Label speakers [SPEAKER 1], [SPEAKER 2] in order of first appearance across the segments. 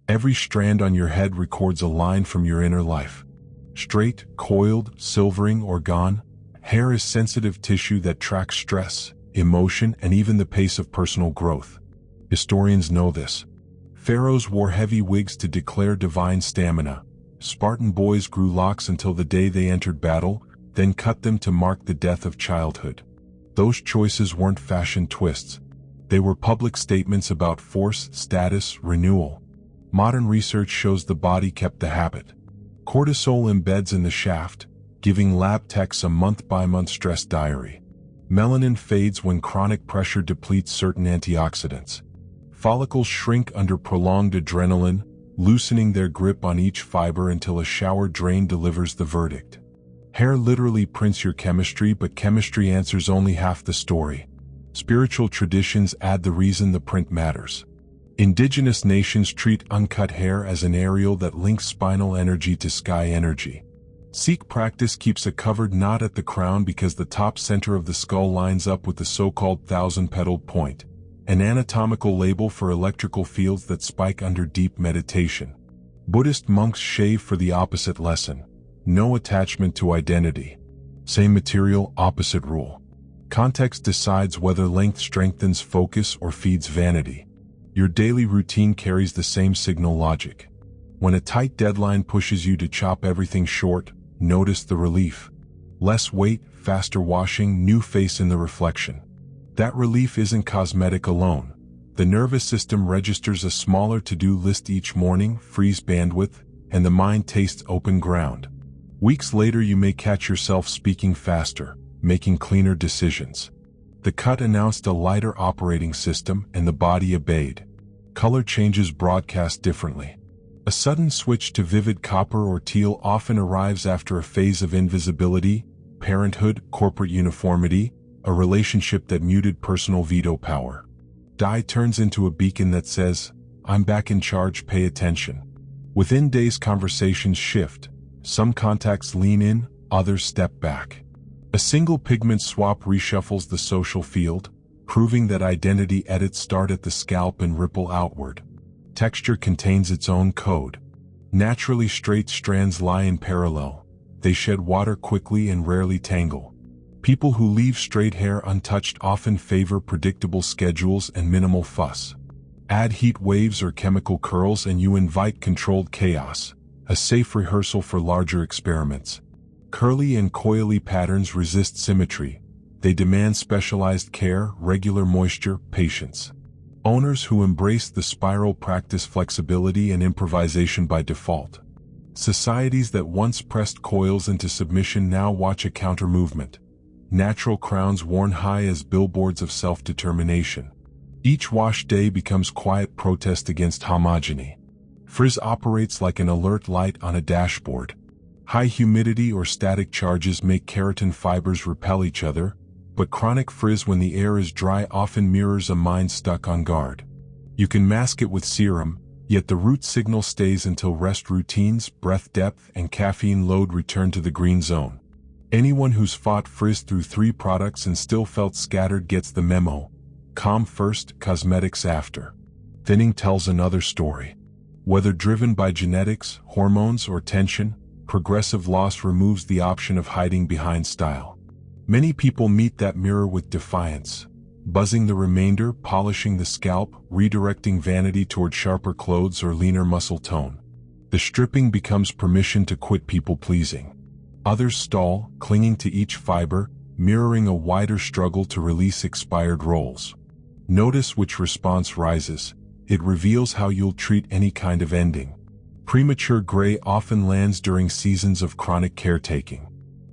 [SPEAKER 1] Every strand on your head records a line from your inner life. Straight, coiled, silvering, or gone, hair is sensitive tissue that tracks stress, emotion, and even the pace of personal growth. Historians know this. Pharaohs wore heavy wigs to declare divine stamina. Spartan boys grew locks until the day they entered battle, then cut them to mark the death of childhood. Those choices weren't fashion twists. They were public statements about force, status, renewal. Modern research shows the body kept the habit. Cortisol embeds in the shaft, giving lab techs a month-by-month stress diary. Melanin fades when chronic pressure depletes certain antioxidants. Follicles shrink under prolonged adrenaline, loosening their grip on each fiber until a shower drain delivers the verdict. Hair literally prints your chemistry, but chemistry answers only half the story. Spiritual traditions add the reason the print matters. Indigenous nations treat uncut hair as an aerial that links spinal energy to sky energy. Sikh practice keeps a covered knot at the crown because the top center of the skull lines up with the so-called thousand-petaled point, an anatomical label for electrical fields that spike under deep meditation. Buddhist monks shave for the opposite lesson: no attachment to identity. Same material, opposite rule. Context decides whether length strengthens focus or feeds vanity. Your daily routine carries the same signal logic. When a tight deadline pushes you to chop everything short, notice the relief. Less weight, faster washing, new face in the reflection. That relief isn't cosmetic alone. The nervous system registers a smaller to-do list each morning, frees bandwidth, and the mind tastes open ground. Weeks later you may catch yourself speaking faster, making cleaner decisions. The cut announced a lighter operating system, and the body obeyed. Color changes broadcast differently. A sudden switch to vivid copper or teal often arrives after a phase of invisibility, parenthood, corporate uniformity, a relationship that muted personal veto power. Dye turns into a beacon that says, "I'm back in charge, pay attention." Within days conversations shift. Some contacts lean in, others step back. A single pigment swap reshuffles the social field, proving that identity edits start at the scalp and ripple outward. Texture contains its own code. Naturally straight strands lie in parallel. They shed water quickly and rarely tangle. People who leave straight hair untouched often favor predictable schedules and minimal fuss. Add heat waves or chemical curls and you invite controlled chaos, a safe rehearsal for larger experiments. Curly and coily patterns resist symmetry. They demand specialized care, regular moisture, patience. Owners who embrace the spiral practice flexibility and improvisation by default. Societies that once pressed coils into submission now watch a counter-movement. Natural crowns worn high as billboards of self-determination. Each wash day becomes quiet protest against homogeny. Frizz operates like an alert light on a dashboard. High humidity or static charges make keratin fibers repel each other, but chronic frizz when the air is dry often mirrors a mind stuck on guard. You can mask it with serum, yet the root signal stays until rest routines, breath depth, and caffeine load return to the green zone. Anyone who's fought frizz through 3 products and still felt scattered gets the memo. Calm first, cosmetics after. Thinning tells another story. Whether driven by genetics, hormones, or tension, progressive loss removes the option of hiding behind style. Many people meet that mirror with defiance, buzzing the remainder, polishing the scalp, redirecting vanity toward sharper clothes or leaner muscle tone. The stripping becomes permission to quit people-pleasing. Others stall, clinging to each fiber, mirroring a wider struggle to release expired roles. Notice which response rises. It reveals how you'll treat any kind of ending. Premature gray often lands during seasons of chronic caretaking.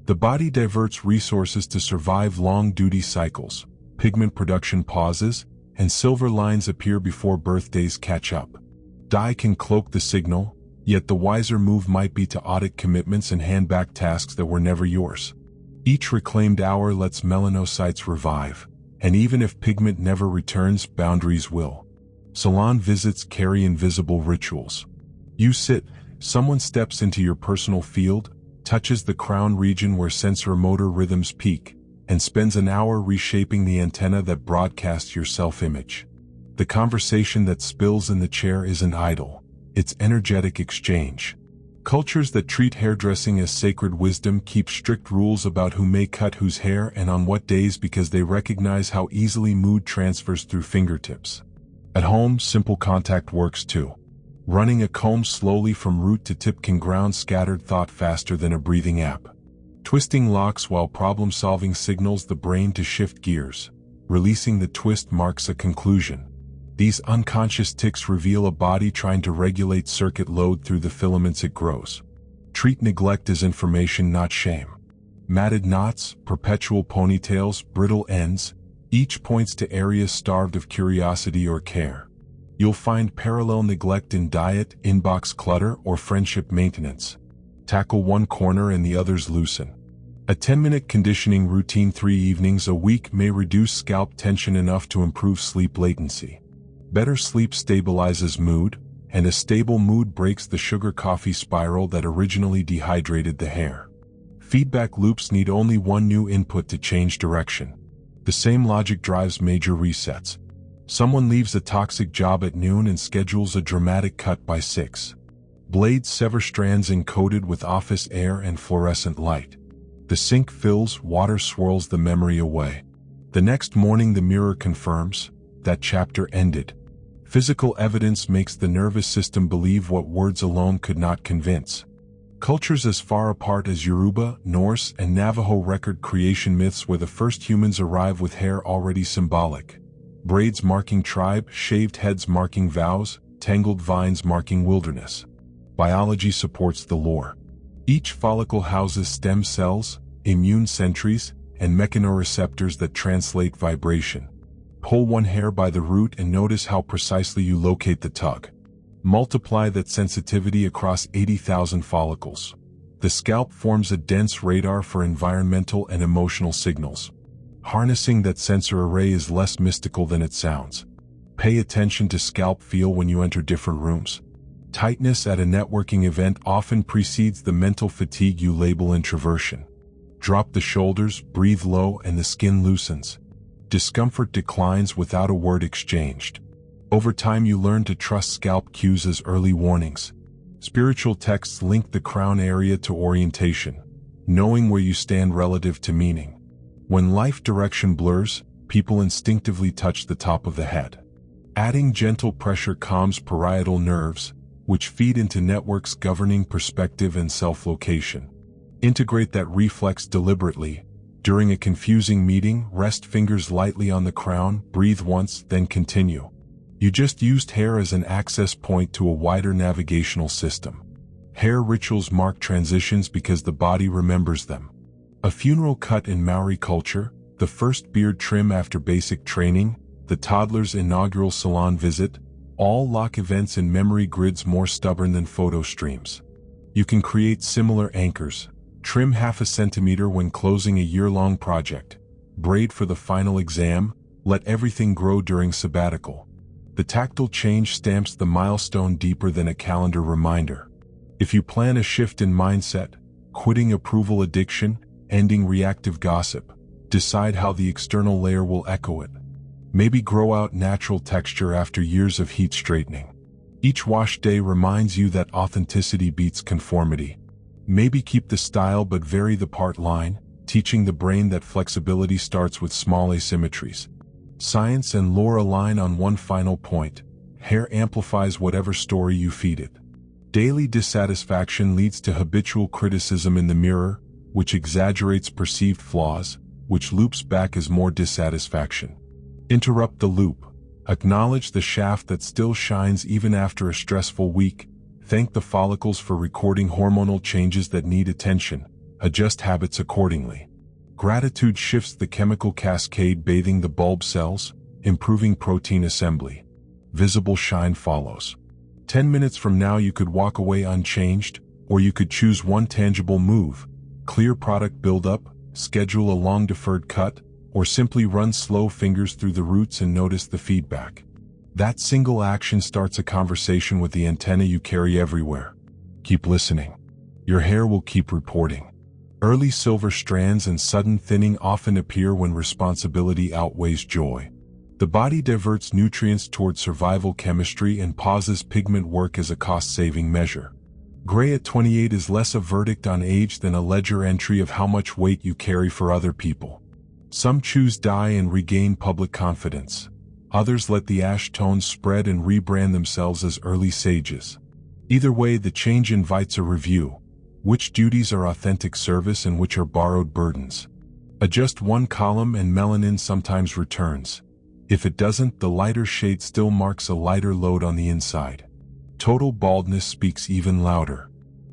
[SPEAKER 1] The body diverts resources to survive long duty cycles, pigment production pauses, and silver lines appear before birthdays catch up. Dye can cloak the signal, yet the wiser move might be to audit commitments and hand back tasks that were never yours. Each reclaimed hour lets melanocytes revive, and even if pigment never returns, boundaries will. Salon visits carry invisible rituals. You sit, someone steps into your personal field, touches the crown region where sensorimotor rhythms peak, and spends an hour reshaping the antenna that broadcasts your self-image. The conversation that spills in the chair isn't idle. It's energetic exchange. Cultures that treat hairdressing as sacred wisdom keep strict rules about who may cut whose hair and on what days because they recognize how easily mood transfers through fingertips. At home, simple contact works too. Running a comb slowly from root to tip can ground scattered thought faster than a breathing app. Twisting locks while problem-solving signals the brain to shift gears. Releasing the twist marks a conclusion. These unconscious tics reveal a body trying to regulate circuit load through the filaments it grows. Treat neglect as information, not shame. Matted knots, perpetual ponytails, brittle ends, each points to areas starved of curiosity or care. You'll find parallel neglect in diet, inbox clutter, or friendship maintenance. Tackle one corner and the others loosen. A 10-minute conditioning routine 3 evenings a week may reduce scalp tension enough to improve sleep latency. Better sleep stabilizes mood, and a stable mood breaks the sugar coffee spiral that originally dehydrated the hair. Feedback loops need only one new input to change direction. The same logic drives major resets. Someone leaves a toxic job at noon and schedules a dramatic cut by 6. Blades sever strands encoded with office air and fluorescent light. The sink fills, water swirls the memory away. The next morning the mirror confirms that chapter ended. Physical evidence makes the nervous system believe what words alone could not convince. Cultures as far apart as Yoruba, Norse, and Navajo record creation myths where the first humans arrive with hair already symbolic. Braids marking tribe, shaved heads marking vows, tangled vines marking wilderness. Biology supports the lore. Each follicle houses stem cells, immune sentries, and mechanoreceptors that translate vibration. Pull one hair by the root and notice how precisely you locate the tug. Multiply that sensitivity across 80,000 follicles. The scalp forms a dense radar for environmental and emotional signals. Harnessing that sensor array is less mystical than it sounds. Pay attention to scalp feel when you enter different rooms. Tightness at a networking event often precedes the mental fatigue you label introversion. Drop the shoulders, breathe low, and the skin loosens. Discomfort declines without a word exchanged. Over time you learn to trust scalp cues as early warnings. Spiritual texts link the crown area to orientation, knowing where you stand relative to meaning. When life direction blurs, people instinctively touch the top of the head. Adding gentle pressure calms parietal nerves, which feed into networks governing perspective and self-location. Integrate that reflex deliberately. During a confusing meeting, rest fingers lightly on the crown, breathe once, then continue. You just used hair as an access point to a wider navigational system. Hair rituals mark transitions because the body remembers them. A funeral cut in Maori culture, the first beard trim after basic training, the toddler's inaugural salon visit, all lock events in memory grids more stubborn than photo streams. You can create similar anchors. Trim half a centimeter when closing a year-long project. Braid for the final exam. Let everything grow during sabbatical. The tactile change stamps the milestone deeper than a calendar reminder. If you plan a shift in mindset, quitting approval addiction, ending reactive gossip, decide how the external layer will echo it. Maybe grow out natural texture after years of heat straightening. Each wash day reminds you that authenticity beats conformity. Maybe keep the style but vary the part line, teaching the brain that flexibility starts with small asymmetries. Science and lore align on one final point. Hair amplifies whatever story you feed it. Daily dissatisfaction leads to habitual criticism in the mirror, which exaggerates perceived flaws, which loops back as more dissatisfaction. Interrupt the loop. Acknowledge the shaft that still shines even after a stressful week. Thank the follicles for recording hormonal changes that need attention. Adjust habits accordingly. Gratitude shifts the chemical cascade bathing the bulb cells, improving protein assembly. Visible shine follows. 10 minutes from now you could walk away unchanged, or you could choose one tangible move. Clear product buildup, schedule a long-deferred cut, or simply run slow fingers through the roots and notice the feedback. That single action starts a conversation with the antenna you carry everywhere. Keep listening. Your hair will keep reporting. Early silver strands and sudden thinning often appear when responsibility outweighs joy. The body diverts nutrients toward survival chemistry and pauses pigment work as a cost-saving measure. Gray at 28 is less a verdict on age than a ledger entry of how much weight you carry for other people. Some choose dye and regain public confidence. Others let the ash tones spread and rebrand themselves as early sages. Either way, the change invites a review. Which duties are authentic service and which are borrowed burdens? Adjust one column and melanin sometimes returns. If it doesn't, the lighter shade still marks a lighter load on the inside. Total baldness speaks even louder.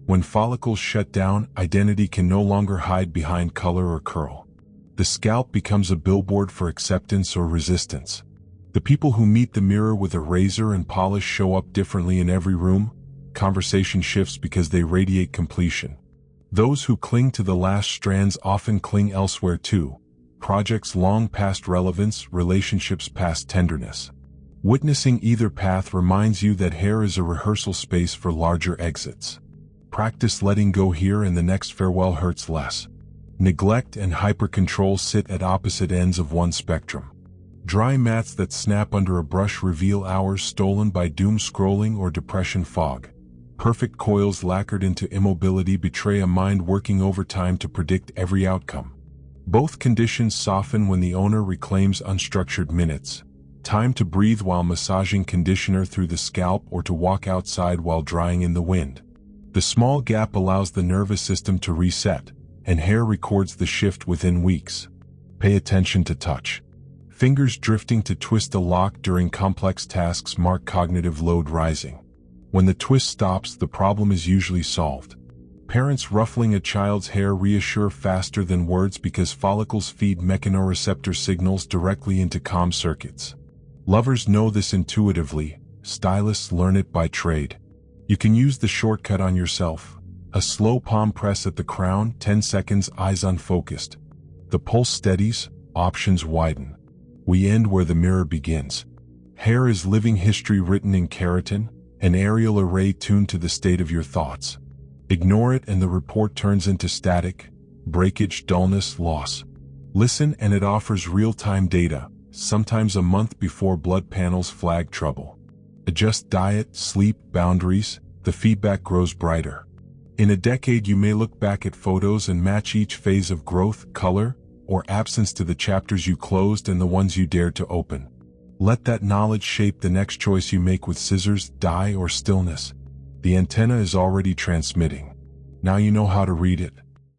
[SPEAKER 1] When follicles shut down, identity can no longer hide behind color or curl. The scalp becomes a billboard for acceptance or resistance. The people who meet the mirror with a razor and polish show up differently in every room. Conversation shifts because they radiate completion. Those who cling to the last strands often cling elsewhere too. Projects long past relevance, relationships past tenderness. Witnessing either path reminds you that hair is a rehearsal space for larger exits. Practice letting go here and the next farewell hurts less. Neglect and hyper-control sit at opposite ends of one spectrum. Dry mats that snap under a brush reveal hours stolen by doom scrolling or depression fog. Perfect coils lacquered into immobility betray a mind working overtime to predict every outcome. Both conditions soften when the owner reclaims unstructured minutes. Time to breathe while massaging conditioner through the scalp or to walk outside while drying in the wind. The small gap allows the nervous system to reset, and hair records the shift within weeks. Pay attention to touch. Fingers drifting to twist a lock during complex tasks mark cognitive load rising. When the twist stops, the problem is usually solved. Parents ruffling a child's hair reassure faster than words because follicles feed mechanoreceptor signals directly into comm circuits. Lovers know this intuitively, stylists learn it by trade. You can use the shortcut on yourself. A slow palm press at the crown, 10 seconds, eyes unfocused. The pulse steadies, options widen. We end where the mirror begins. Hair is living history written in keratin, an aerial array tuned to the state of your thoughts. Ignore it and the report turns into static, breakage, dullness, loss. Listen and it offers real-time data, sometimes a month before blood panels flag trouble. Adjust diet, sleep, boundaries, the feedback grows brighter. In a decade you may look back at photos and match each phase of growth, color, or absence to the chapters you closed and the ones you dared to open. Let that knowledge shape the next choice you make with scissors, dye, or stillness. The antenna is already transmitting. Now you know how to read it.